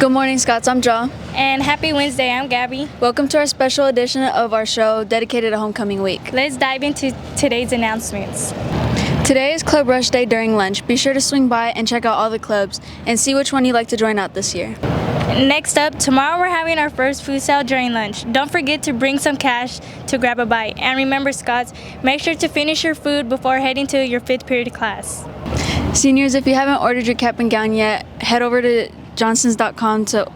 Good morning, Scots. I'm Ja. And happy Wednesday, I'm Gabby. Welcome to our special edition of our show dedicated to Homecoming Week. Let's dive into today's announcements. Today is Club Rush Day during lunch. Be sure to swing by and check out all the clubs and see which one you'd like to join out this year. Next up, tomorrow we're having our first food sale during lunch. Don't forget to bring some cash to grab a bite. And remember, Scots, make sure to finish your food before heading to your 5th period class. Seniors, if you haven't ordered your cap and gown yet, head over to johnsons.com to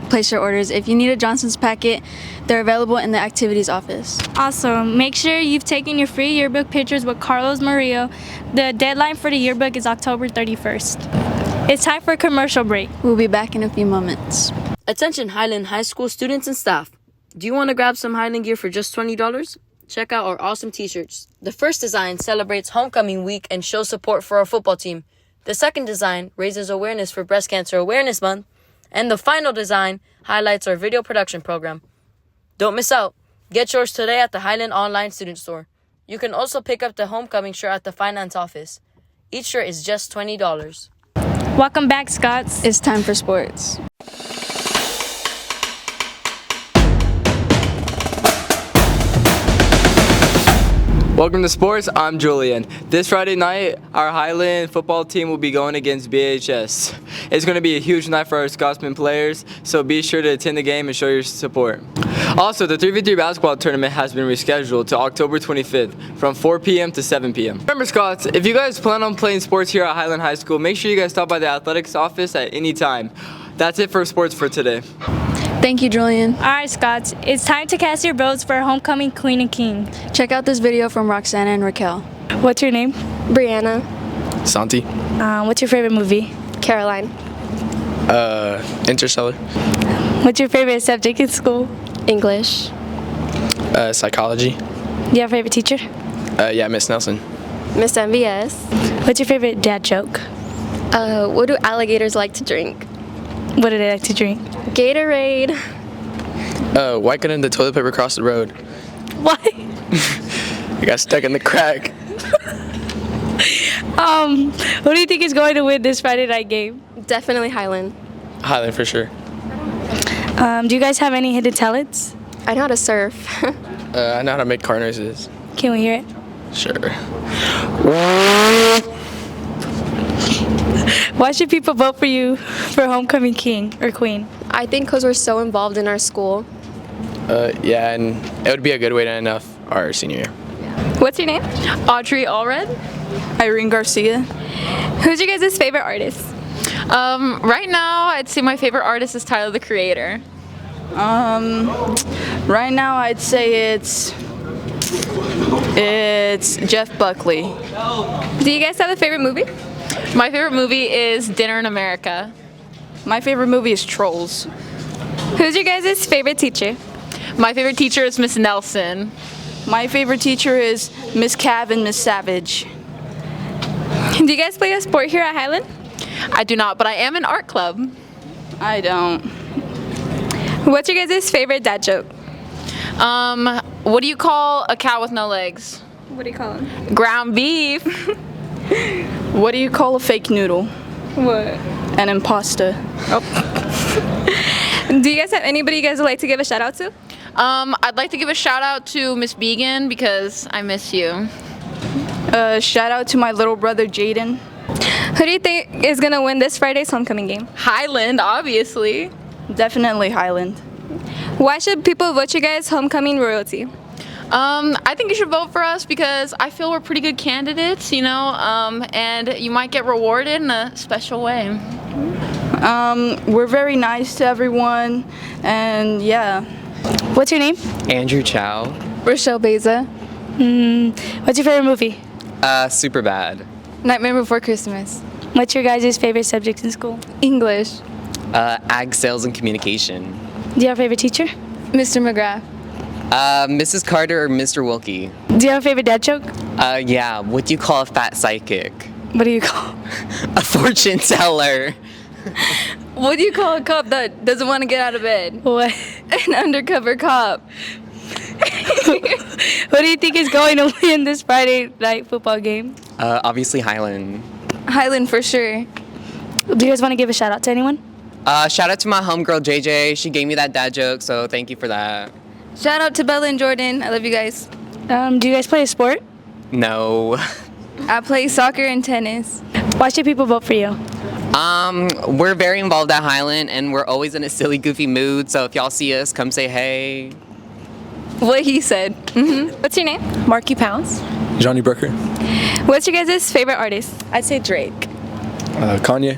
place your orders. If you need a Johnson's packet, they're available in the activities office. Also, make sure you've taken your free yearbook pictures with Carlos Murillo. The deadline for the yearbook is October 31st. It's time for a commercial break. We'll be back in a few moments. Attention Highland High School students and staff. Do you want to grab some Highland gear for just $20? Check out our awesome t-shirts. The first design celebrates Homecoming Week and shows support for our football team. The second design raises awareness for Breast Cancer Awareness Month. And the final design highlights our video production program. Don't miss out. Get yours today at the Highland Online Student Store. You can also pick up the homecoming shirt at the finance office. Each shirt is just $20. Welcome back, Scots. It's time for sports. Welcome to sports. I'm Julian. This Friday night, our Highland football team will be going against BHS. It's going to be a huge night for our Scotsman players, so be sure to attend the game and show your support. Also, the 3v3 basketball tournament has been rescheduled to October 25th from 4 p.m. to 7 p.m. Remember, Scots, if you guys plan on playing sports here at Highland High School, make sure you guys stop by the athletics office at any time. That's it for sports for today. Thank you, Julian. All right, Scots, it's time to cast your votes for Homecoming Queen and King. Check out this video from Roxana and Raquel. What's your name? Brianna. Santi. What's your favorite movie? Caroline. Interstellar. What's your favorite subject in school? English. Psychology. Do you have a favorite teacher? Yeah, Miss Nelson. Miss MVS. What's your favorite dad joke? What do alligators like to drink? What do they like to drink? Gatorade. Why couldn't the toilet paper cross the road? Why? I got stuck in the crack. Who do you think is going to win this Friday night game? Definitely Highland. Highland for sure. Do you guys have any hidden talents? I know how to surf. I know how to make car noises. Can we hear it? Sure. Why should people vote for you for Homecoming King or Queen? I think because we're so involved in our school. Yeah, and it would be a good way to end off our senior year. What's your name? Audrey Allred. Irene Garcia. Who's your guys' favorite artist? Right now, I'd say my favorite artist is Tyler, the Creator. Right now I'd say it's Jeff Buckley. Do you guys have a favorite movie? My favorite movie is Dinner in America. My favorite movie is Trolls. Who's your guys' favorite teacher? My favorite teacher is Miss Nelson. My favorite teacher is Miss Cav and Miss Savage. Do you guys play a sport here at Highland? I do not, but I am in art club. I don't. What's your guys' favorite dad joke? What do you call a cow with no legs? What do you call it? Ground beef. What do you call a fake noodle? What? An impasta. Do you guys have anybody you guys would like to give a shout out to? I'd like to give a shout out to Miss Began because I miss you. Shout out to my little brother Jaden. Who do you think is gonna win this Friday's homecoming game? Highland, obviously. Definitely Highland. Why should people vote you guys homecoming royalty? I think you should vote for us because I feel we're pretty good candidates, and you might get rewarded in a special way. We're very nice to everyone, and yeah. What's your name? Andrew Chow. Rochelle Beza. What's your favorite movie? Super bad. Nightmare Before Christmas. What's your guys' favorite subject in school? English. Ag sales and communication. Do you have a favorite teacher? Mr. McGrath. Mrs. Carter or Mr. Wilkie. Do you have a favorite dad joke? Yeah. What do you call a fat psychic? What do you call? A fortune teller. What do you call a cop that doesn't want to get out of bed? What? An undercover cop. What do you think is going to win this Friday night football game? Obviously Highland. Highland for sure. Do you guys want to give a shout out to anyone? Shout out to my homegirl JJ. She gave me that dad joke, so thank you for that. Shout out to Bella and Jordan. I love you guys. Do you guys play a sport? No. I play soccer and tennis. Why should people vote for you? We're very involved at Highland, and we're always in a silly, goofy mood. So if y'all see us, come say hey. What he said. What's your name? Marky Pounds. Johnny Brecker. What's your guys' favorite artist? I'd say Drake. Kanye.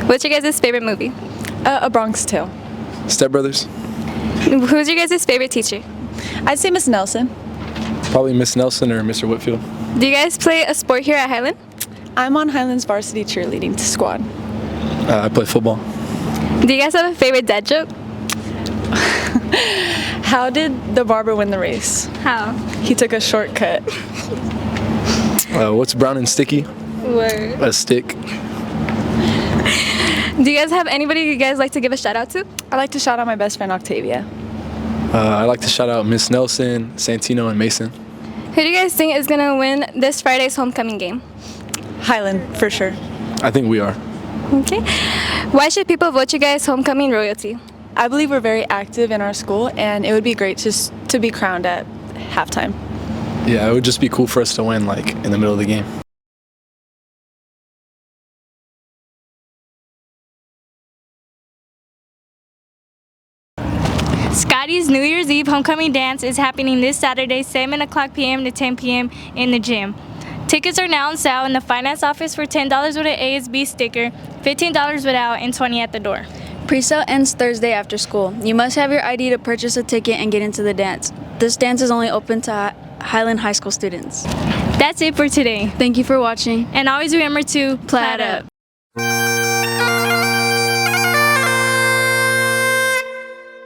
What's your guys' favorite movie? A Bronx Tale. Step Brothers. Who's your guys' favorite teacher? I'd say Miss Nelson. Probably Miss Nelson or Mr. Whitfield. Do you guys play a sport here at Highland? I'm on Highland's varsity cheerleading squad. I play football. Do you guys have a favorite dad joke? How did the barber win the race? How? He took a shortcut. What's brown and sticky? Word. A stick. Do you guys have anybody you guys like to give a shout out to? I'd like to shout out my best friend Octavia. I'd like to shout out Miss Nelson, Santino, and Mason. Who do you guys think is going to win this Friday's homecoming game? Highland, for sure. I think we are. Okay. Why should people vote you guys homecoming royalty? I believe we're very active in our school, and it would be great just to be crowned at halftime. Yeah, it would just be cool for us to win, like, in the middle of the game. Scotty's New Year's Eve homecoming dance is happening this Saturday, 7 o'clock p.m. to 10 p.m. in the gym. Tickets are now on sale in the finance office for $10 with an ASB sticker, $15 without, and $20 at the door. Pre-sale ends Thursday after school. You must have your ID to purchase a ticket and get into the dance. This dance is only open to Highland High School students. That's it for today. Thank you for watching. And always remember to plaid up.